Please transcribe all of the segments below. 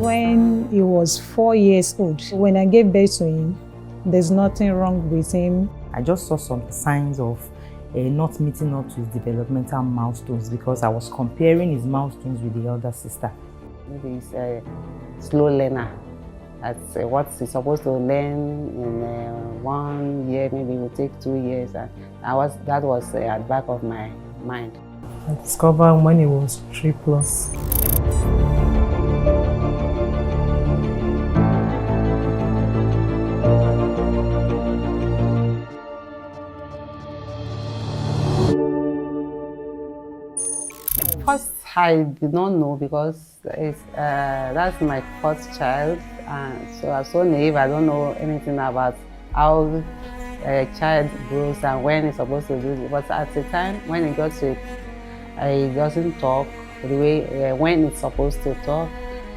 when he was 4 years old. When I gave birth to him, there's nothing wrong with him. I just saw some signs of not meeting up to his developmental milestones because I was comparing his milestones with the elder sister. Maybe he's a slow learner. That's what he's supposed to learn in 1 year, maybe it will take 2 years. And that was at the back of my mind. I discovered when he was 3+. First, I did not know because that's my first child, and so I'm so naive. I don't know anything about how a child grows and when he's supposed to do it. But at the time when he got to it, he doesn't talk the way when it's supposed to talk.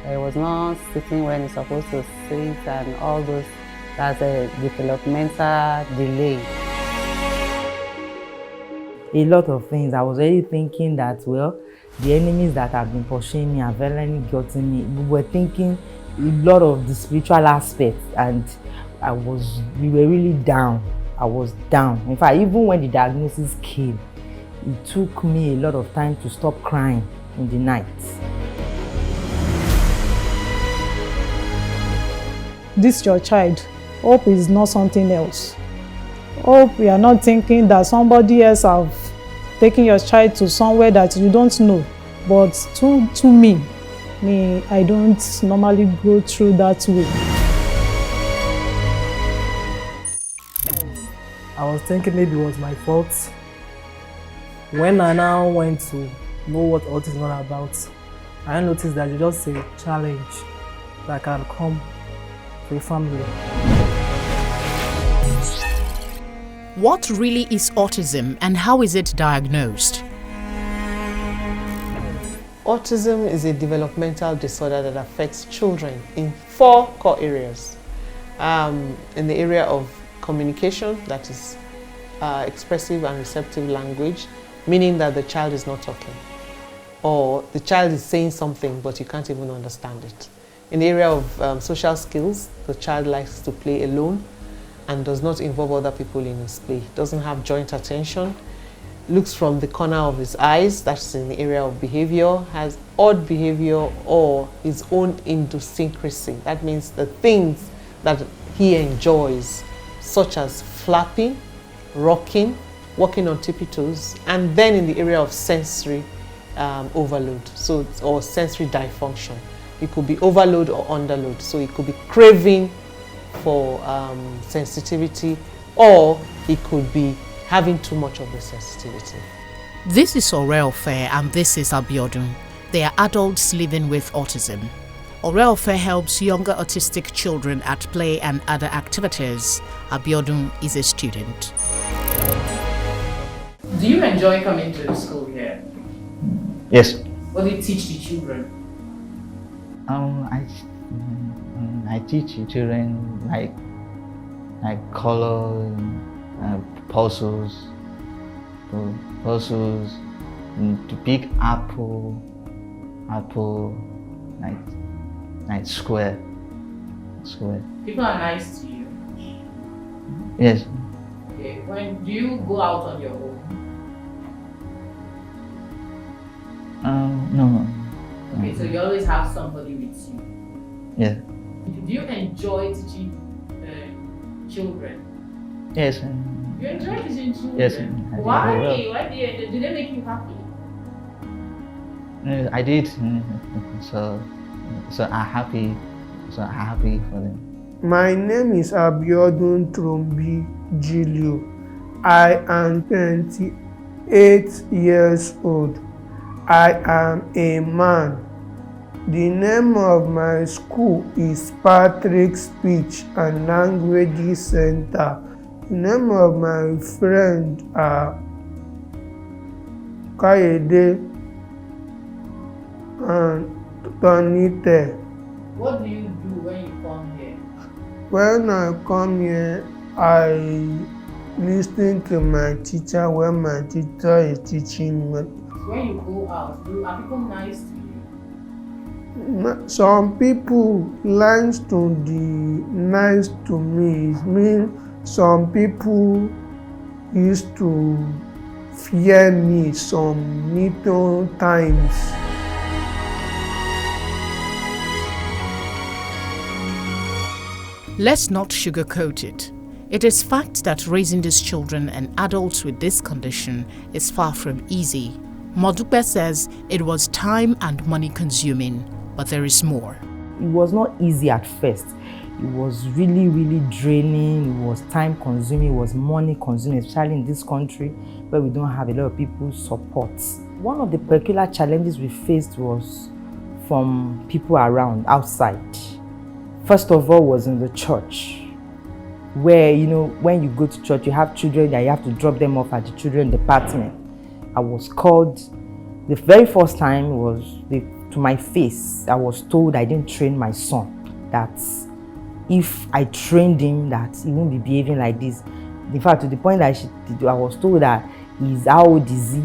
He was not sitting when he's supposed to sit, and all those. That's a developmental delay. A lot of things. I was already thinking that, well, the enemies that have been pursuing me have finally gotten me. We were thinking a lot of the spiritual aspects, and we were really down. I was down. In fact, even when the diagnosis came, it took me a lot of time to stop crying in the night. This your child. Hope is not something else. Hope you are not thinking that somebody else have taken your child to somewhere that you don't know. But to me, I don't normally go through that way. I was thinking maybe it was my fault. When I now went to know what autism is all about, I noticed that it's just a challenge that can come to a family. What really is autism and how is it diagnosed? Autism is a developmental disorder that affects children in 4 core areas. In the area of communication, that is expressive and receptive language, meaning that the child is not talking, or the child is saying something but you can't even understand it. In the area of social skills, the child likes to play alone and does not involve other people in his play, doesn't have joint attention, looks from the corner of his eyes, that's in the area of behavior, has odd behavior or his own idiosyncrasy. That means the things that he enjoys, such as flapping, rocking, walking on tippy toes, and then in the area of sensory overload, or sensory dysfunction. It could be overload or underload, so it could be craving for sensitivity, or it could be having too much of the sensitivity. This is Aureofe and this is Abiodun. They are adults living with autism. Aureofe helps younger autistic children at play and other activities. Abiodun is a student. Do you enjoy coming to the school here? Yes. What do you teach the children? I teach children like color, puzzles, to pick apple, like square. People are nice to you? Yes. Okay. When do you go out on your own? No. Okay, so you always have somebody with you. Yeah. Do you enjoy teaching children? Yes. You enjoy teaching children? Yes. Why? Why do they make you happy? I did. So I'm happy. So I'm happy for them. My name is Abiodun Trombi Julio. I am 28 years old. I am a man. The name of my school is Patrick Speech and Language Center. The name of my friend are Kayede and Tonite. What do you do when you come here? When I come here, I listen to my teacher when my teacher is teaching me. When you go out, are people nice to you? Some people lines to the nice to me. It means some people used to fear me some little times. Let's not sugarcoat it. It is fact that raising these children and adults with this condition is far from easy. Modupe says it was time and money consuming, but there is more. It was not easy at first. It was really, really draining. It was time consuming. It was money consuming, especially in this country where we don't have a lot of people support. One of the peculiar challenges we faced was from people around, outside. First of all was in the church, where, you know, when you go to church, you have children and you have to drop them off at the children department. I was called, the very first time was to my face, I was told I didn't train my son, that if I trained him, that he won't be behaving like this. In fact, to the point that I was told that how old is he?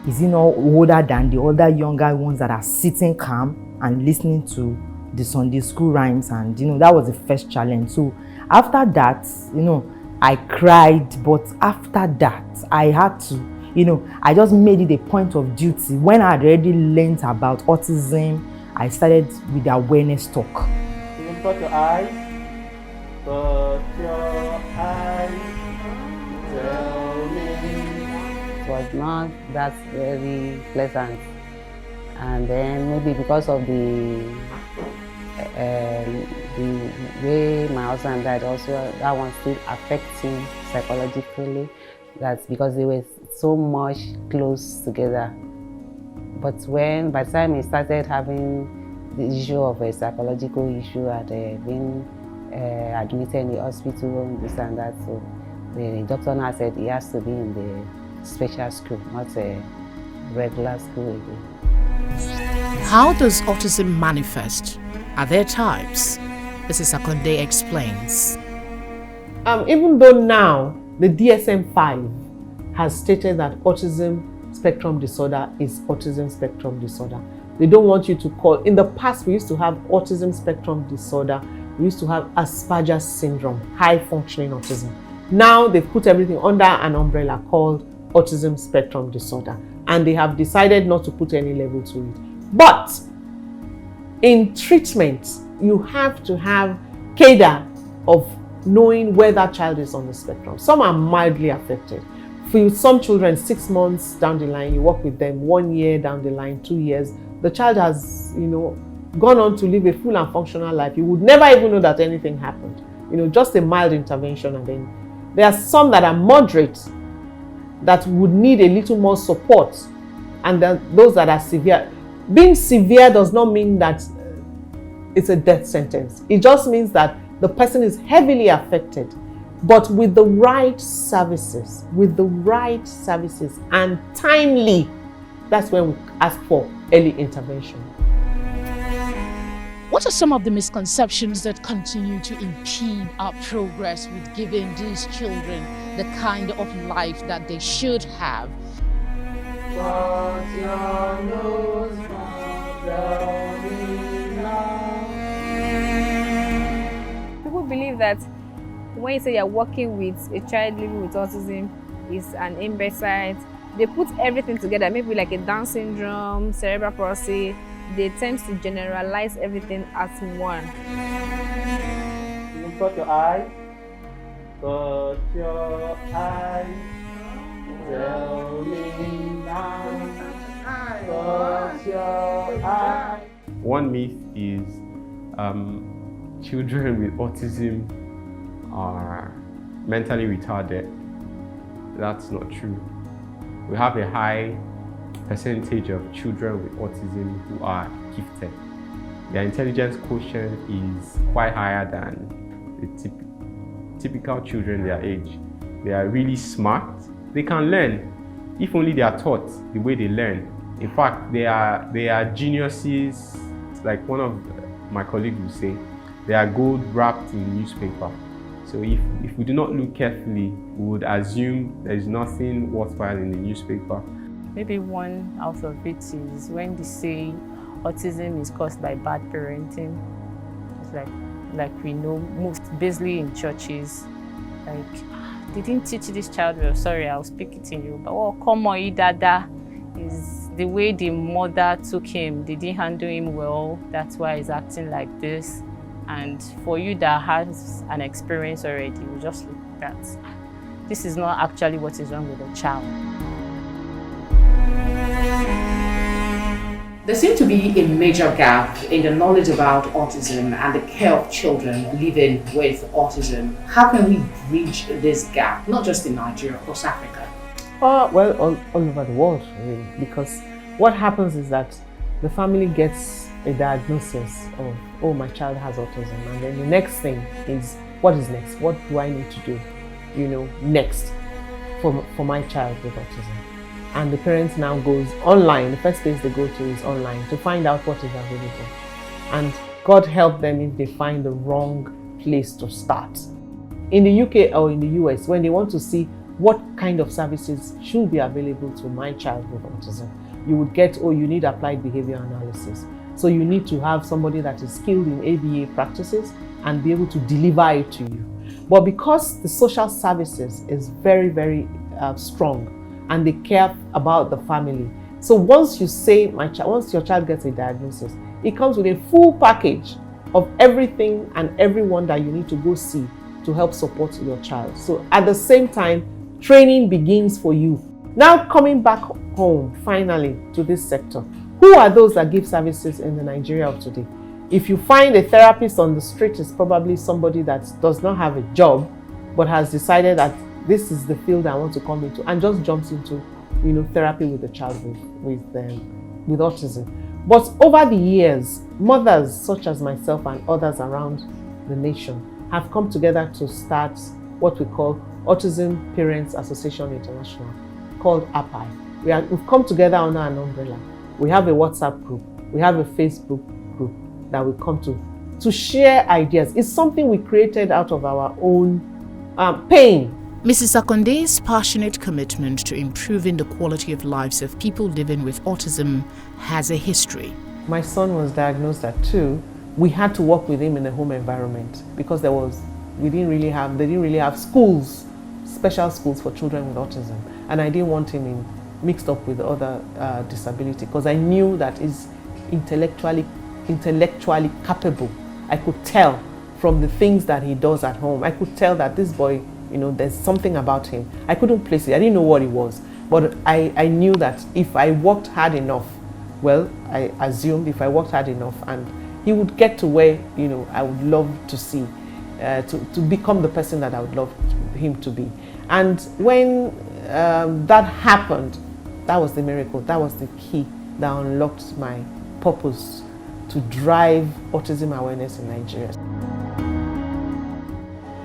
Is he not older than the other younger ones that are sitting calm and listening to the Sunday school rhymes? And, you know, that was the first challenge. So after that, you know, I cried, but after that, I had to, you know, I just made it a point of duty. When I had already learned about autism, I started with the awareness talk. Put your eyes. Put your eyes. Tell me. It was not that very pleasant. And then maybe because of the way my husband died, also that one still affects him psychologically. That's because they were so much close together. But by the time he started having the issue of a psychological issue and being admitted in the hospital and this and that, so the doctor now said he has to be in the special school, not a regular school again. How does autism manifest? Are there types? Mrs. Akonde explains. Even though now the DSM-5 has stated that autism spectrum disorder is autism spectrum disorder, they don't want you to call. In the past, we used to have autism spectrum disorder. We used to have Asperger's syndrome, high functioning autism. Now they've put everything under an umbrella called autism spectrum disorder, and they have decided not to put any label to it. But in treatment, you have to have cadre of knowing where that child is on the spectrum. Some are mildly affected. For some children, 6 months down the line, you work with them, 1 year down the line, 2 years, the child has, you know, gone on to live a full and functional life. You would never even know that anything happened. You know, just a mild intervention, and then there are some that are moderate that would need a little more support, and then those that are severe. Being severe does not mean that it's a death sentence. It just means that the person is heavily affected, but with the right services, and timely, that's when we ask for early intervention. What are some of the misconceptions that continue to impede our progress with giving these children the kind of life that they should have? People believe that when you say you're working with a child living with autism is an imbecile, they put everything together, maybe like a Down syndrome, cerebral palsy. They tend to generalize everything as one. Put your eyes. Put your eyes. Tell me now. Put your eyes. One myth is children with autism are mentally retarded. That's not true. We have a high percentage of children with autism who are gifted. Their intelligence quotient is quite higher than the typical children their age. They are really smart. They can learn if only they are taught the way they learn. In fact, they are geniuses. Like one of my colleagues would say, they are gold wrapped in newspaper. So if we do not look carefully, we would assume there is nothing worthwhile in the newspaper. Maybe one out of it is when they say autism is caused by bad parenting. It's like we know, most basically in churches, like they didn't teach this child well. Sorry, I'll speak it in Yoruba. Oh, come on, dada. Is the way the mother took him. They didn't handle him well. That's why he's acting like this. And for you that has an experience already, you just look at that. This is not actually what is wrong with the child. There seems to be a major gap in the knowledge about autism and the care of children living with autism. How can we bridge this gap, not just in Nigeria, across Africa? Well, all over the world, really, because what happens is that the family gets a diagnosis of, oh, my child has autism, and then the next thing is, what is next? What do I need to do, next for my child with autism? And the parents now goes online. The first place they go to is online to find out what is available. And God help them if they find the wrong place to start. In the UK or in the US, when they want to see what kind of services should be available to my child with autism, you would get, oh, you need applied behavior analysis. So you need to have somebody that is skilled in ABA practices and be able to deliver it to you. But because the social services is very, very strong, and they care about the family. So once you say, once your child gets a diagnosis, it comes with a full package of everything and everyone that you need to go see to help support your child. So at the same time, training begins for you. Now coming back home, finally, to this sector, who are those that give services in the Nigeria of today? If you find a therapist on the street, it's probably somebody that does not have a job, but has decided that this is the field I want to come into, and just jumps into, therapy with the child with autism. But over the years, mothers such as myself and others around the nation have come together to start what we call Autism Parents Association International, called API. We've come together under an umbrella. We have a WhatsApp group, we have a Facebook group that we come to share ideas. It's something we created out of our own pain. Mrs. Akonde's passionate commitment to improving the quality of lives of people living with autism has a history. My son was diagnosed at 2. We had to work with him in a home environment because they didn't really have schools, special schools for children with autism. And I didn't want him mixed up with other disability because I knew that he's intellectually capable. I could tell from the things that he does at home. I could tell that this boy, there's something about him. I couldn't place it. I didn't know what it was. But I knew that if I worked hard enough, well, I assumed if I worked hard enough, and he would get to where, I would love to see, to become the person that I would love him to be. And when that happened, that was the miracle. That was the key that unlocked my purpose to drive autism awareness in Nigeria.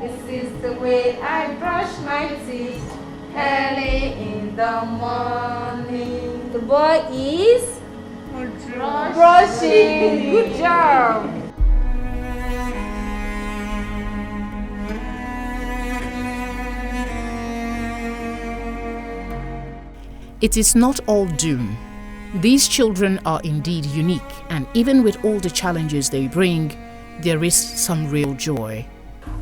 This is the way I brush my teeth early in the morning. The boy is brushing. Good job. It is not all doom. These children are indeed unique, and even with all the challenges they bring, there is some real joy.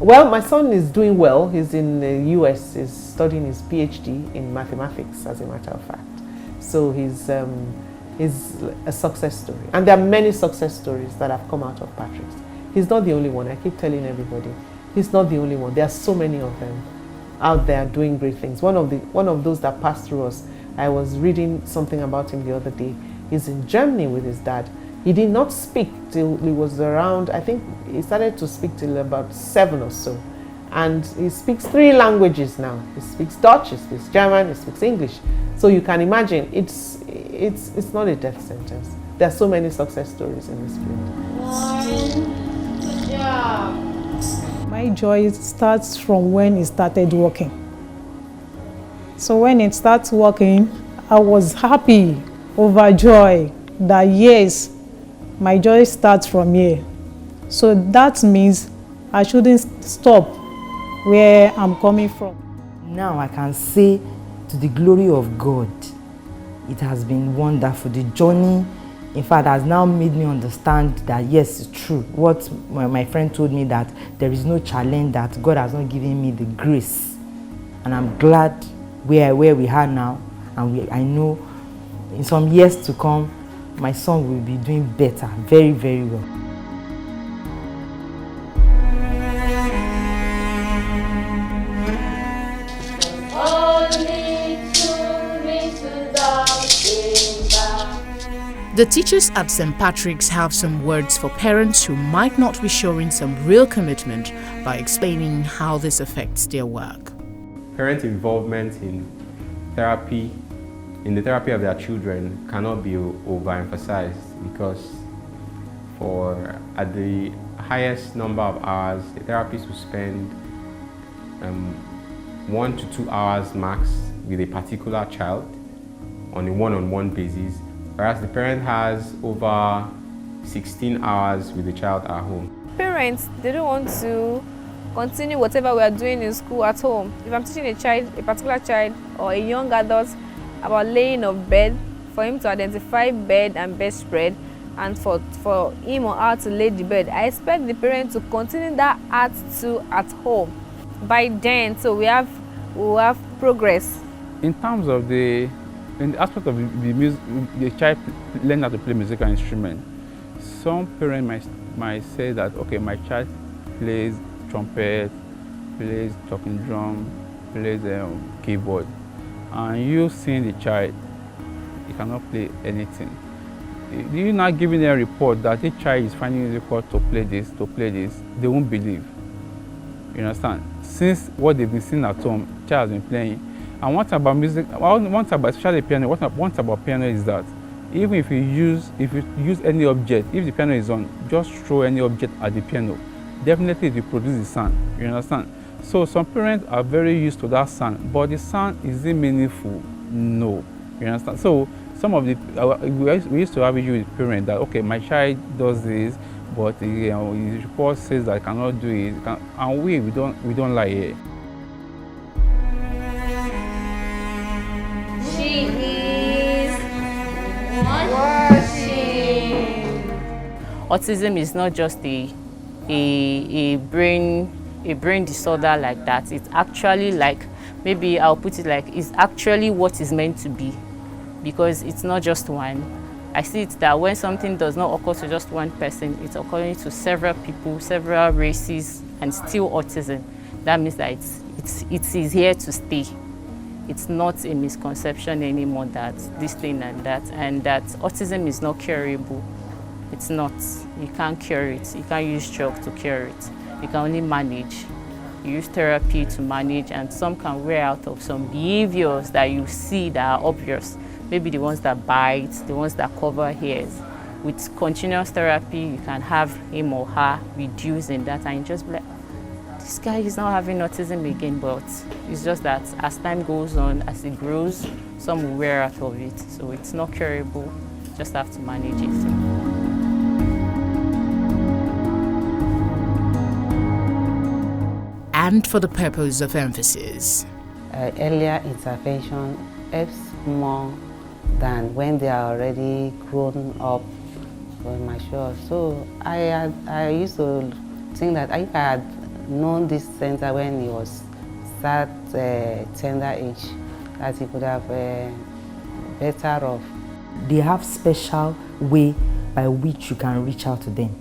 Well, my son is doing well. He's in the US, he's studying his PhD in mathematics, as a matter of fact. So he's a success story. And there are many success stories that have come out of Patrick's. He's not the only one. I keep telling everybody, he's not the only one. There are so many of them out there doing great things. One of those that passed through us, I was reading something about him the other day. He's in Germany with his dad. He did not speak till he was around, I think he started to speak till about 7 or so. And he speaks 3 languages now. He speaks Dutch, he speaks German, he speaks English. So you can imagine, it's not a death sentence. There are so many success stories in this field. Good job. My joy starts from when he started working. So when it starts working, I was happy, overjoyed that yes, my joy starts from here. So that means I shouldn't stop where I'm coming from. Now I can say, to the glory of God, it has been wonderful. The journey in fact, has now made me understand that yes, it's true. What my friend told me, that there is no challenge that God has not given me the grace. And I'm glad where we are now, and I know in some years to come, my son will be doing better, very, very well. The teachers at St. Patrick's have some words for parents who might not be showing some real commitment by explaining how this affects their work. Parent involvement in therapy, in the therapy of their children, cannot be overemphasized, because at the highest number of hours, the therapist will spend 1 to 2 hours max with a particular child on a one-on-one basis, whereas the parent has over 16 hours with the child at home. Parents, they don't want to continue whatever we are doing in school at home. If I'm teaching a particular child or a young adult about laying of bed, for him to identify bed and bedspread, and for him or her to lay the bed, I expect the parent to continue that art too at home. By then, so we will have progress. In terms of in the aspect of the music, the child learn how to play musical instrument, some parents might say that, okay, my child plays trumpet, plays talking drum, plays keyboard, and you seeing the child, he cannot play anything. You're not giving them a report that the child is finding it difficult to play this, they won't believe. You understand? Since what they've been seeing at home, the child has been playing. And one thing about music, one thing about especially piano, one thing about piano is that even if you use any object, if the piano is on, just throw any object at the piano, definitely it will produce the sound. You understand? So some parents are very used to that sound, but the sound, is it meaningful? No. You understand? So some of we used to have issue with parents that, okay, my child does this, but his report says that I cannot do it, and we don't lie here. She is watching. Autism is not just a brain disorder like that. It's actually like, maybe I'll put it like, it's actually what is meant to be, because it's not just one. I see it that when something does not occur to just one person, it's occurring to several people, several races, and still autism. That means that it is here to stay. It's not a misconception anymore that this thing and that autism is not curable. It's not. You can't cure it. You can't use drugs to cure it. You can only manage. You use therapy to manage, and some can wear out of some behaviors that you see that are obvious. Maybe the ones that bite, the ones that cover hairs. With continuous therapy, you can have him or her reducing that, and you just be like, this guy is not having autism again, but it's just that as time goes on, as it grows, some will wear out of it. So it's not curable, just have to manage it. And for the purpose of emphasis, Earlier intervention helps more than when they are already grown up or mature. So I used to think that if I had known this center when he was that tender age, that he could have better off. They have special way by which you can reach out to them.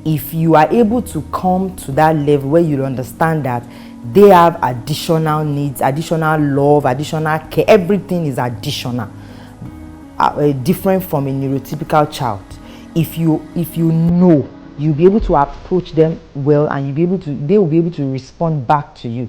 If you are able to come to that level where you understand that they have additional needs, additional love, additional care, everything is additional, different from a neurotypical child. If you know, you'll be able to approach them well, and they will be able to respond back to you.